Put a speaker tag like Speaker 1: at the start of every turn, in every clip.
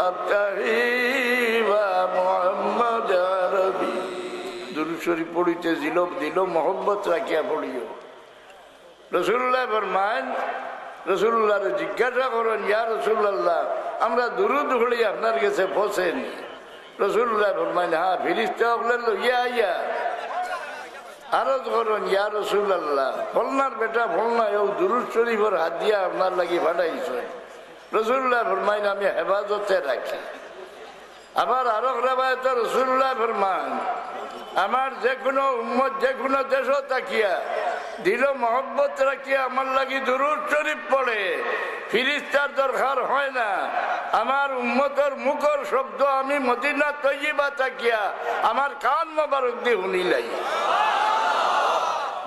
Speaker 1: আবতাহি ওয়া মুহাম্মদ আরবি। দুরূদ শরীফ পড়িতে দিল মোহব্বত রাখিয়া পড়িও। রাসূলুল্লাহ ফরমান, রাসূলুল্লাহরে জিজ্ঞাসা করেন, ইয়া রাসূলুল্লাহ, আমরা দুরূদ পড়ি আপনার কাছে পৌঁছেনি? রাসূলুল্লাহ ফরমান, হ্যাঁ, ফেরেশতা হলেন লইয়া আইয়া আরজ করেন, ইয়া রাসূলুল্লাহ, ফলনার বেটা ফলনা ও দুরূদ শরীফের হাত দিয়া আপনার লাগি পাঠাইছে। রাসূলুল্লাহ ফরমান, আমি হেফাজতে রাখি। আবার আরো রিওয়ায়াতে রাসূলুল্লাহ ফরমান, আমার যে কোনো উম্মত যে কোনো দেশ তাকিয়া দিল মহব্বত রাখিয়া আমার লাগি দুরূদ শরীফ পড়ে, ফেরেশতার দরকার হয় না। আমার উম্মতের মুখের শব্দ আমি মদিনা তৈয়বা তাকিয়া আমার কান মোবারক দিয়ে শুনিলাই।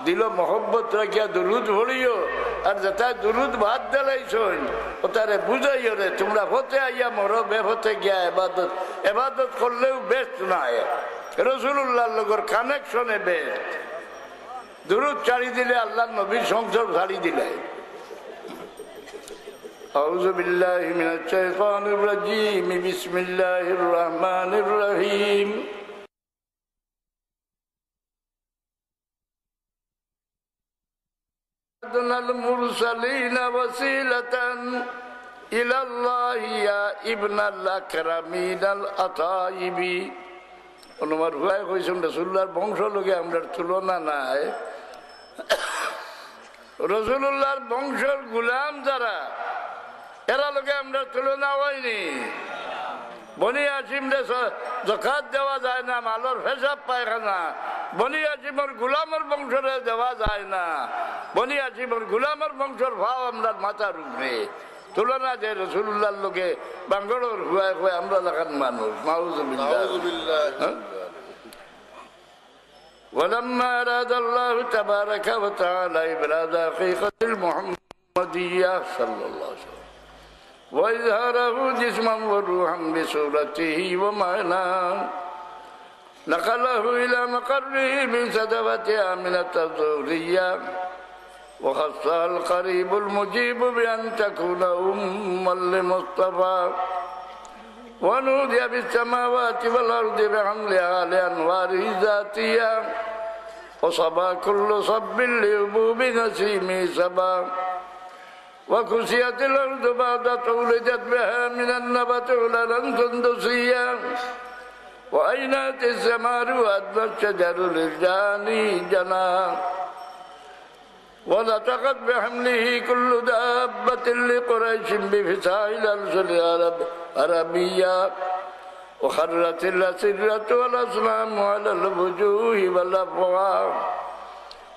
Speaker 1: দিল মহব্বত রাখিয়া দুরূদ পড়িও, আর যেটা দুরূদ বাদ দিলাইছন ওটারে বুঝাইও রে, তোমরা হতে আইয়া মরো, বেহতে গিয়া এবাদত করলেও বেস্ট নাই। রাসূলুল্লাহর লগর কানেকশনে বেস্ট। দুরূদ ছাড়ি দিলে আল্লাহর নবীর সংসদ ছাড়ি দিলে। আউযু বিল্লাহি মিনাশ শাইতানির রাজীম, বিসমিল্লাহির রহমানির রহিম। আদনাল মুরসালিনা ওয়াসিলাতান ইলাল্লাহি ইয়া ইবনাল আকরামিনাল আতাইবি। অনুমার হুয়ায় কইছেন রাসূলুল্লাহর বংশ লোকে আমরা তুলনা নাই। রাসূলুল্লাহর বংশের গোলাম যারা, এরা লোকে আমরা তুলনা হয়নি। বনি হাশিমরে যাকাত দেওয়া যায় না, মালর হিসাব পায়খানা বনি হাশিমের গোলামের বংশরে দেওয়া যায় না। বনি হাশিমের গোলামের বংশের ভাব আমরা মাথার উপরে তুলনা যে রাসূলুল্লাহর লোকে বাঙ্গড়র হুয়ায় হুয়ায় আমরা লাগান মানুষ। নাউযুবিল্লাহ। ولما أراد الله تبارك وتعالى إبراز حقيقة المحمدية صلى الله عليه وسلم وإظهاره جسما وروحا بصورته ومعناه، نقله إلى مقره من سدوة آمنة الزهرية، وخصها القريب المجيب بأن تكون أما لمصطفى، ونودي بالسماوات والأرض بحملها لأنواره ذاتية، وصبا كل صب لهبوب نسيمه سبا، وكسيت الأرض بعد تولدت بها من النبت عللا سندسيا، وأينات الثمار وأدنى الشجر للجاني جنى، ونطقت بحمله كل دابة لقريش بفصاحل الألسن العربية، وخرت الأسرة والأصنام على الوجوه والأفواه،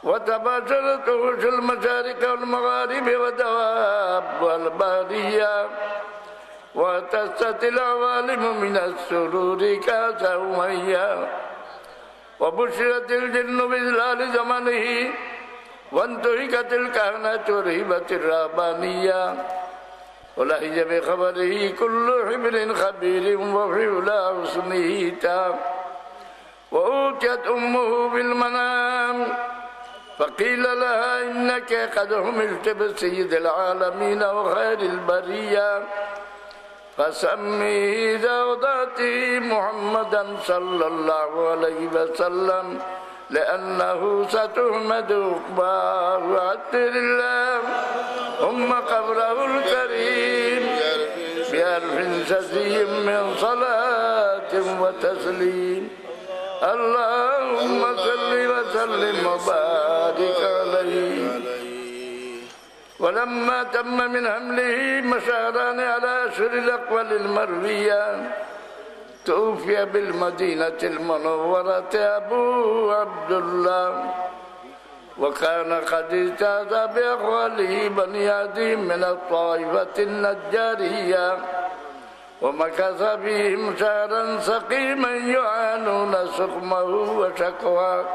Speaker 1: وتباشرت وحوش المشارق والمغارب ودواب البرية، واهتزت العوالم من السرور كأس أمية، وبشرت الجن بإذلال زمنه، وانتهكت الكهنة ورهبت الرهبانية، ولهج بخبره كل حبر خبير وفعل حسنه تام، وأوتيت أمه بالمنام فقيل لها إنك قد حملت بسيد العالمين وخير البرية، فسميه ذوضاته محمدا صلى الله عليه وسلم لأنه ستحمد عقباه عطر الله ثم قبره الكريم بألف سزي من صلاة وتسليم. اللهم صل وسلم وبارك عليه. ولما تم من حمله مشهران على أشهر الأقوال المروية توفي بالمدينة المنورة أبو عبد الله، وكان قد اجتاز بأخواله بني عدي من الطائفة النجارية، ومكث بهم شهرا سقيما يعانون سقمه وشكواه.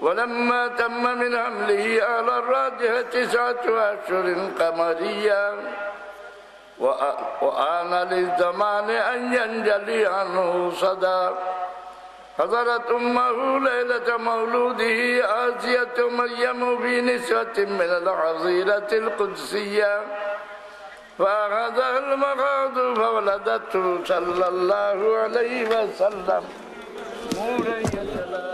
Speaker 1: ولما تم من حمله على الراجحة 9 أشهر قمرية، وآن للزمان أن ينجلي عنه صدى، حضرت أمه ليلة مولوده آسية مريم في نسوة من الحظيرة القدسية، فأخذه المخاض فولدته صلى الله عليه وسلم نورا يتلالى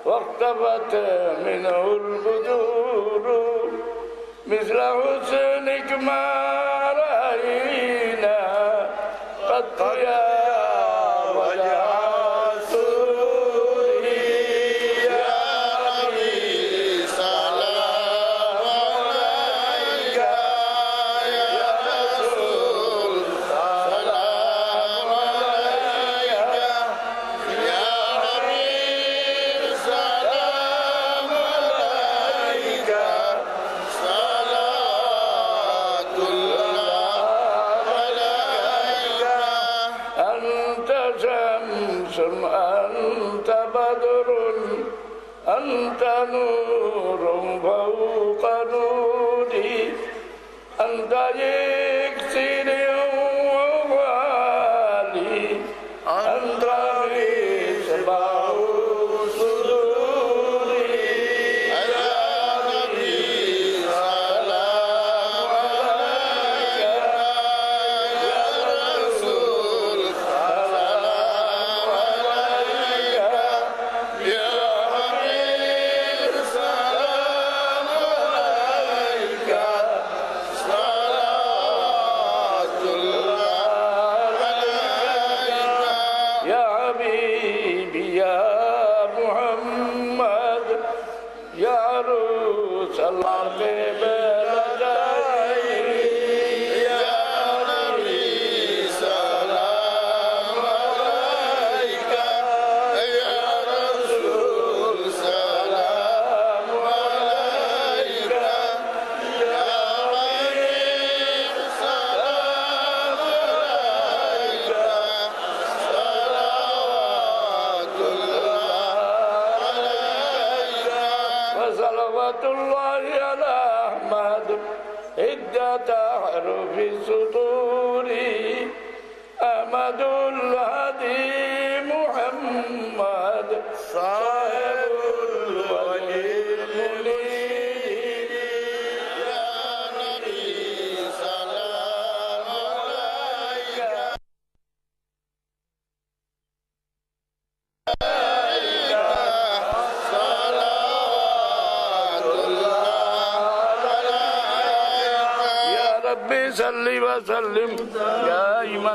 Speaker 1: واختفت منه البدور مثل حسنك ما رأينا قد يا وجه سروري يا ربي سلام عليك يا رسول سلام عليك يا حبيب سلام عليك صلاة الله عليك أنت شمس أنت بدر أنت نور فوق نوري أنت يكسر ووالي أنت مصباح صدوري يا نبي سلام عليك يا رسول سلام عليك يا حبيب سلام عليك صلاة الله عليك يا حبيبي يا محمد يا عروس الله بلدي يا نبي سلام عليك يا رسول سلام عليك يا حبيب سلام عليك صلوات الله عليك وصلوات الله على أحمد عدة أحرف السطور أحمد الهدي محمد صاحب الوجه المنير يا نبي سلام عليك صلاة الله عليك يا ربي صل وسلم دائما